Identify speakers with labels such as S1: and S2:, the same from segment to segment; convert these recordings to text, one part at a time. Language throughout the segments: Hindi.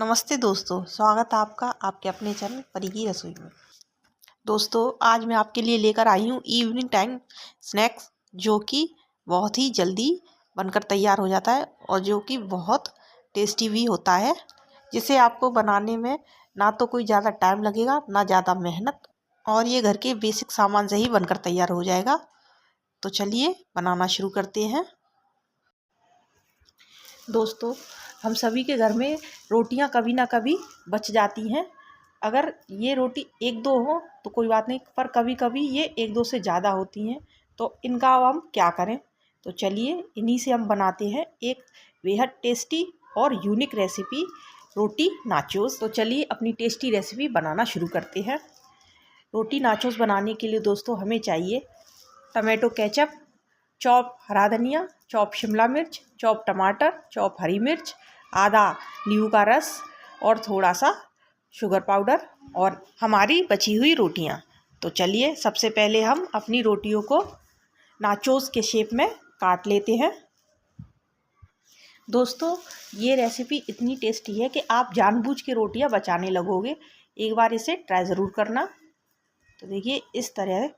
S1: नमस्ते दोस्तों, स्वागत है आपका आपके अपने चैनल परी की रसोई में। दोस्तों, आज मैं आपके लिए लेकर आई हूँ इवनिंग टाइम स्नैक्स, जो कि बहुत ही जल्दी बनकर तैयार हो जाता है और जो कि बहुत टेस्टी भी होता है, जिसे आपको बनाने में ना तो कोई ज़्यादा टाइम लगेगा, ना ज़्यादा मेहनत, और ये घर के बेसिक सामान से ही बनकर तैयार हो जाएगा। तो चलिए बनाना शुरू करते हैं। दोस्तों, हम सभी के घर में रोटियां कभी ना कभी बच जाती हैं। अगर ये रोटी एक दो हो तो कोई बात नहीं, पर कभी कभी ये एक दो से ज़्यादा होती हैं। तो इनका अब हम क्या करें? तो चलिए इन्हीं से हम बनाते हैं एक बेहद टेस्टी और यूनिक रेसिपी, रोटी नाचोस। तो चलिए अपनी टेस्टी रेसिपी बनाना शुरू करते हैं। रोटी नाचोस बनाने के लिए दोस्तों हमें चाहिए टमाटो केचप, चॉप हरा धनिया, चॉप शिमला मिर्च, चॉप टमाटर, चॉप हरी मिर्च, आधा नींबू का रस और थोड़ा सा शुगर पाउडर और हमारी बची हुई रोटियां। तो चलिए सबसे पहले हम अपनी रोटियों को नाचोस के शेप में काट लेते हैं। दोस्तों, ये रेसिपी इतनी टेस्टी है कि आप जानबूझ के रोटियां बचाने लगोगे। एक बार इसे ट्राई ज़रूर करना। तो देखिए, इस तरह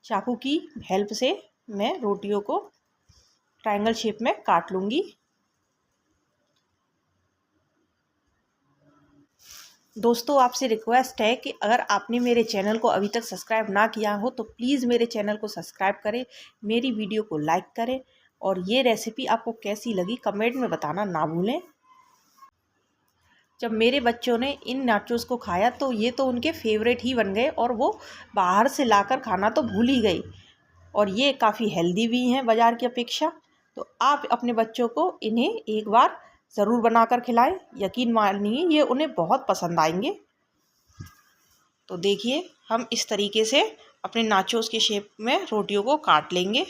S1: चाकू की हेल्प से मैं रोटियों को ट्रायंगल शेप में काट लूँगी। दोस्तों, आपसे रिक्वेस्ट है कि अगर आपने मेरे चैनल को अभी तक सब्सक्राइब ना किया हो तो प्लीज़ मेरे चैनल को सब्सक्राइब करें, मेरी वीडियो को लाइक करें और ये रेसिपी आपको कैसी लगी कमेंट में बताना ना भूलें। जब मेरे बच्चों ने इन नाचोस को खाया तो ये तो उनके फेवरेट ही बन गए और वो बाहर से लाकर खाना तो भूल ही गई। और ये काफ़ी हेल्दी भी हैं बाज़ार की अपेक्षा। तो आप अपने बच्चों को इन्हें एक बार ज़रूर बनाकर खिलाएं, यकीन मानिए ये उन्हें बहुत पसंद आएंगे। तो देखिए, हम इस तरीके से अपने नाचोस के शेप में रोटियों को काट लेंगे।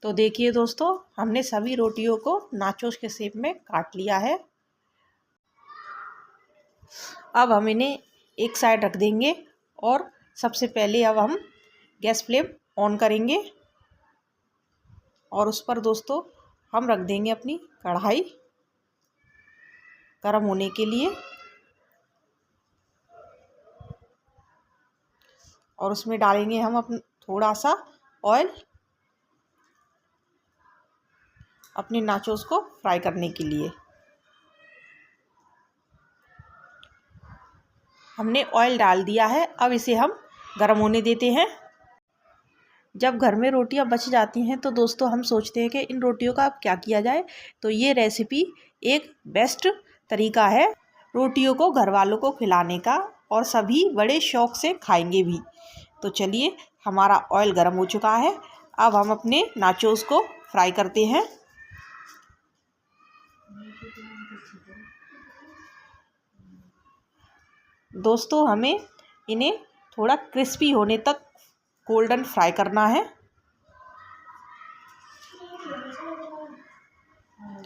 S1: तो देखिए दोस्तों, हमने सभी रोटियों को नाचोस के शेप में काट लिया है। अब हम इन्हें एक साइड रख देंगे और सबसे पहले अब हम गैस फ्लेम ऑन करेंगे और उस पर दोस्तों हम रख देंगे अपनी कढ़ाई गर्म होने के लिए और उसमें डालेंगे हम थोड़ा सा ऑयल अपने नाचोस को फ्राई करने के लिए। हमने ऑयल डाल दिया है, अब इसे हम गर्म होने देते हैं। जब घर में रोटियां बच जाती हैं तो दोस्तों हम सोचते हैं कि इन रोटियों का अब क्या किया जाए। तो ये रेसिपी एक बेस्ट तरीका है रोटियों को घर वालों को खिलाने का और सभी बड़े शौक से खाएंगे भी। तो चलिए, हमारा ऑयल गर्म हो चुका है, अब हम अपने नाचोस को फ्राई करते हैं। दोस्तों, हमें इन्हें थोड़ा क्रिस्पी होने तक गोल्डन फ्राई करना है।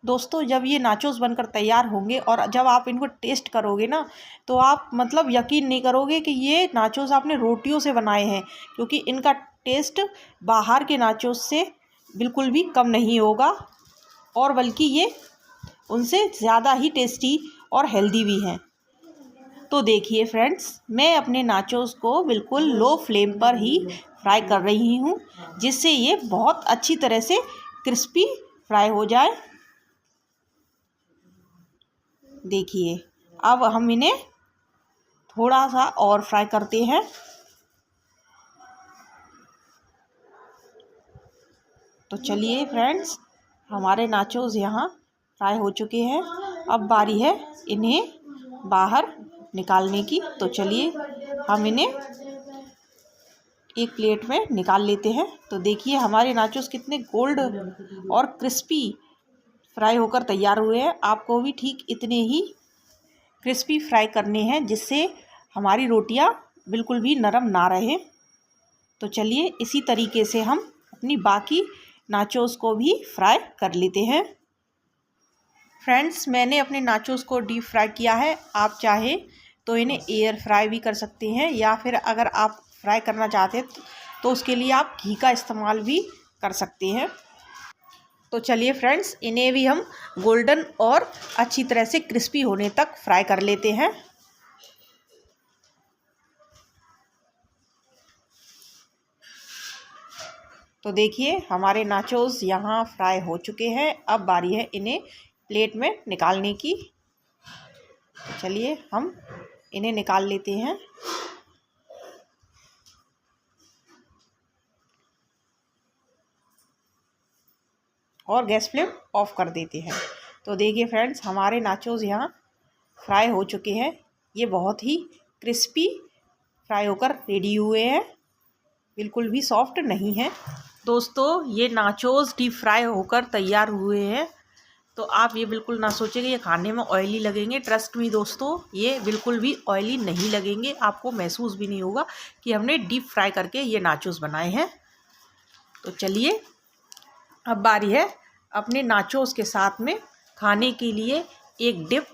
S1: दोस्तों, जब ये नाचोस बनकर तैयार होंगे और जब आप इनको टेस्ट करोगे ना, तो आप मतलब यकीन नहीं करोगे कि ये नाचोस आपने रोटियों से बनाए हैं, क्योंकि इनका टेस्ट बाहर के नाचोस से बिल्कुल भी कम नहीं होगा और बल्कि ये उनसे ज़्यादा ही टेस्टी और हेल्दी भी हैं। तो देखिए फ्रेंड्स, मैं अपने नाचोस को बिल्कुल लो फ्लेम पर ही फ्राई कर रही हूँ, जिससे ये बहुत अच्छी तरह से क्रिस्पी फ्राई हो जाए। देखिए, अब हम इन्हें थोड़ा सा और फ्राई करते हैं। तो चलिए फ्रेंड्स, हमारे नाचोस यहाँ फ्राई हो चुके हैं। अब बारी है इन्हें बाहर निकालने की। तो चलिए हम इन्हें एक प्लेट में निकाल लेते हैं। तो देखिए, हमारे नाचोस कितने गोल्ड और क्रिस्पी फ्राई होकर तैयार हुए हैं। आपको भी ठीक इतने ही क्रिस्पी फ्राई करने हैं, जिससे हमारी रोटियां बिल्कुल भी नरम ना रहे। तो चलिए इसी तरीके से हम अपनी बाकी नाचोस को भी फ्राई कर लेते हैं। फ्रेंड्स, मैंने अपने नाचोस को डीप फ्राई किया है। आप चाहे तो इन्हें एयर फ्राई भी कर सकते हैं, या फिर अगर आप फ्राई करना चाहते हैं तो उसके लिए आप घी का इस्तेमाल भी कर सकते हैं। तो चलिए फ्रेंड्स, इन्हें भी हम गोल्डन और अच्छी तरह से क्रिस्पी होने तक फ्राई कर लेते हैं। तो देखिए हमारे नाचोस यहाँ फ्राई हो चुके हैं। अब बारी है इन्हें प्लेट में निकालने की। चलिए हम इन्हें निकाल लेते हैं। और गैस फ्लेम ऑफ कर देते हैं। तो देखिए फ्रेंड्स, हमारे नाचोस यहाँ फ्राई हो चुके हैं। ये बहुत ही क्रिस्पी फ्राई होकर रेडी हुए हैं, बिल्कुल भी सॉफ्ट नहीं है। दोस्तों, ये नाचोस डीप फ्राई होकर तैयार हुए हैं। तो आप ये बिल्कुल ना सोचें कि ये खाने में ऑयली लगेंगे। ट्रस्ट मी दोस्तों, ये बिल्कुल भी ऑयली नहीं लगेंगे। आपको महसूस भी नहीं होगा कि हमने डीप फ्राई करके ये नाचोस बनाए हैं। तो चलिए अब बारी है अपने नाचोस के साथ में खाने के लिए एक डिप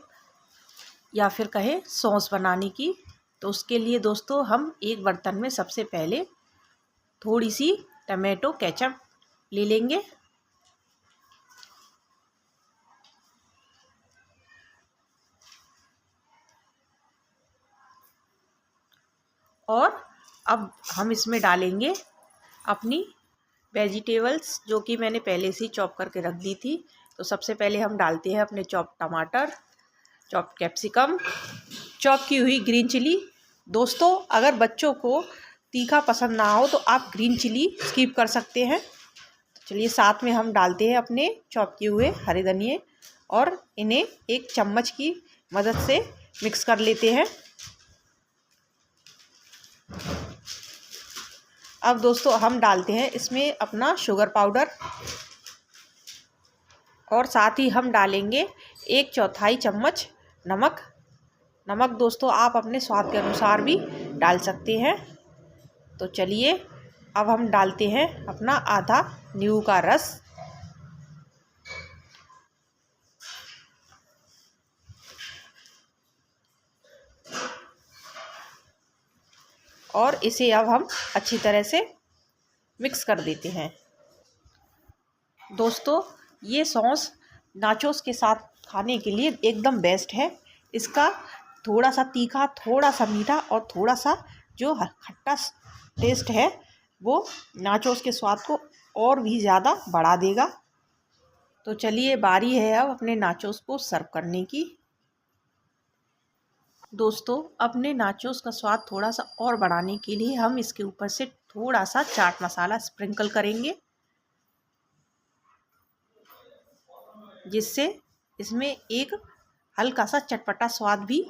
S1: या फिर कहें सॉस बनाने की। तो उसके लिए दोस्तों हम एक बर्तन में सबसे पहले थोड़ी सी टमाटो केचप ले लेंगे। और अब हम इसमें डालेंगे अपनी वेजिटेबल्स, जो कि मैंने पहले से ही चॉप करके रख दी थी। तो सबसे पहले हम डालते हैं अपने चॉप टमाटर, चॉप कैप्सिकम, चॉप की हुई ग्रीन चिली। दोस्तों, अगर बच्चों को तीखा पसंद ना हो तो आप ग्रीन चिली स्किप कर सकते हैं। तो चलिए साथ में हम डालते हैं अपने चॉप किए हुए हरे धनिए और इन्हें एक चम्मच की मदद से मिक्स कर लेते हैं। अब दोस्तों हम डालते हैं इसमें अपना शुगर पाउडर और साथ ही हम डालेंगे 1/4 चम्मच नमक। नमक दोस्तों आप अपने स्वाद के अनुसार भी डाल सकते हैं। तो चलिए अब हम डालते हैं अपना आधा नींबू का रस और इसे अब हम अच्छी तरह से मिक्स कर देते हैं। दोस्तों, ये सॉस नाचोस के साथ खाने के लिए एकदम बेस्ट है। इसका थोड़ा सा तीखा, थोड़ा सा मीठा और थोड़ा सा जो खट्टा टेस्ट है वो नाचोस के स्वाद को और भी ज़्यादा बढ़ा देगा। तो चलिए बारी है अब अपने नाचोस को सर्व करने की। दोस्तों, अपने नाचोस का स्वाद थोड़ा सा और बढ़ाने के लिए हम इसके ऊपर से थोड़ा सा चाट मसाला स्प्रिंकल करेंगे, जिससे इसमें एक हल्का सा चटपटा स्वाद भी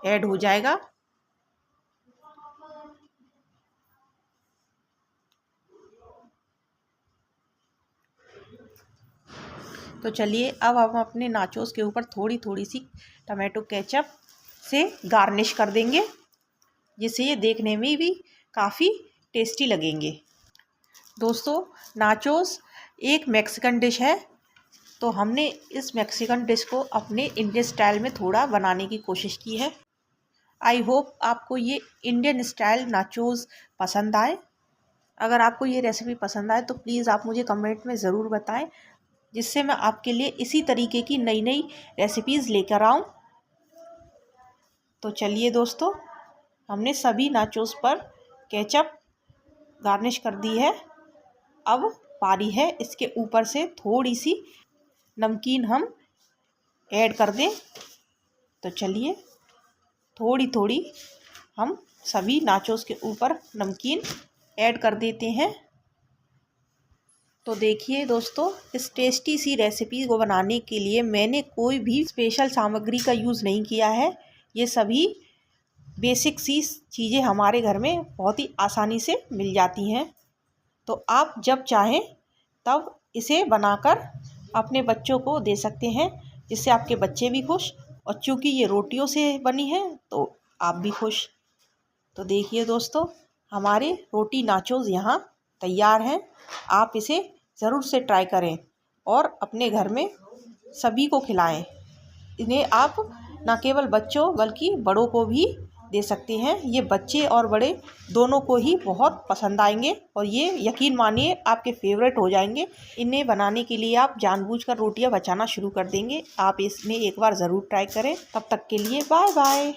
S1: ऐड हो जाएगा। तो चलिए अब हम अपने नाचोस के ऊपर थोड़ी थोड़ी सी टमाटो केचप से गार्निश कर देंगे, जिससे ये देखने में भी काफ़ी टेस्टी लगेंगे। दोस्तों, नाचोस एक मैक्सिकन डिश है, तो हमने इस मैक्सिकन डिश को अपने इंडियन स्टाइल में थोड़ा बनाने की कोशिश की है। आई होप आपको ये इंडियन स्टाइल नाचोस पसंद आए। अगर आपको ये रेसिपी पसंद आए तो प्लीज़ आप मुझे कमेंट में ज़रूर बताएं, जिससे मैं आपके लिए इसी तरीके की नई नई रेसिपीज़ लेकर आऊँ। तो चलिए दोस्तों, हमने सभी नाचोस पर केचप गार्निश कर दी है। अब बारी है इसके ऊपर से थोड़ी सी नमकीन हम ऐड कर दें। तो चलिए थोड़ी थोड़ी हम सभी नाचोस के ऊपर नमकीन ऐड कर देते हैं। तो देखिए दोस्तों, इस टेस्टी सी रेसिपी को बनाने के लिए मैंने कोई भी स्पेशल सामग्री का यूज़ नहीं किया है। ये सभी बेसिक सी चीज़ें हमारे घर में बहुत ही आसानी से मिल जाती हैं। तो आप जब चाहें तब इसे बनाकर अपने बच्चों को दे सकते हैं, जिससे आपके बच्चे भी खुश, और चूँकि ये रोटियों से बनी है तो आप भी खुश। तो देखिए दोस्तों, हमारे रोटी नाचोस यहाँ तैयार हैं। आप इसे ज़रूर से ट्राई करें और अपने घर में सभी को खिलाएं। इन्हें आप न केवल बच्चों बल्कि बड़ों को भी दे सकते हैं। ये बच्चे और बड़े दोनों को ही बहुत पसंद आएंगे और ये यकीन मानिए आपके फेवरेट हो जाएंगे। इन्हें बनाने के लिए आप जानबूझकर रोटियां बचाना शुरू कर देंगे। आप इसमें एक बार ज़रूर ट्राई करें। तब तक के लिए बाय बाय।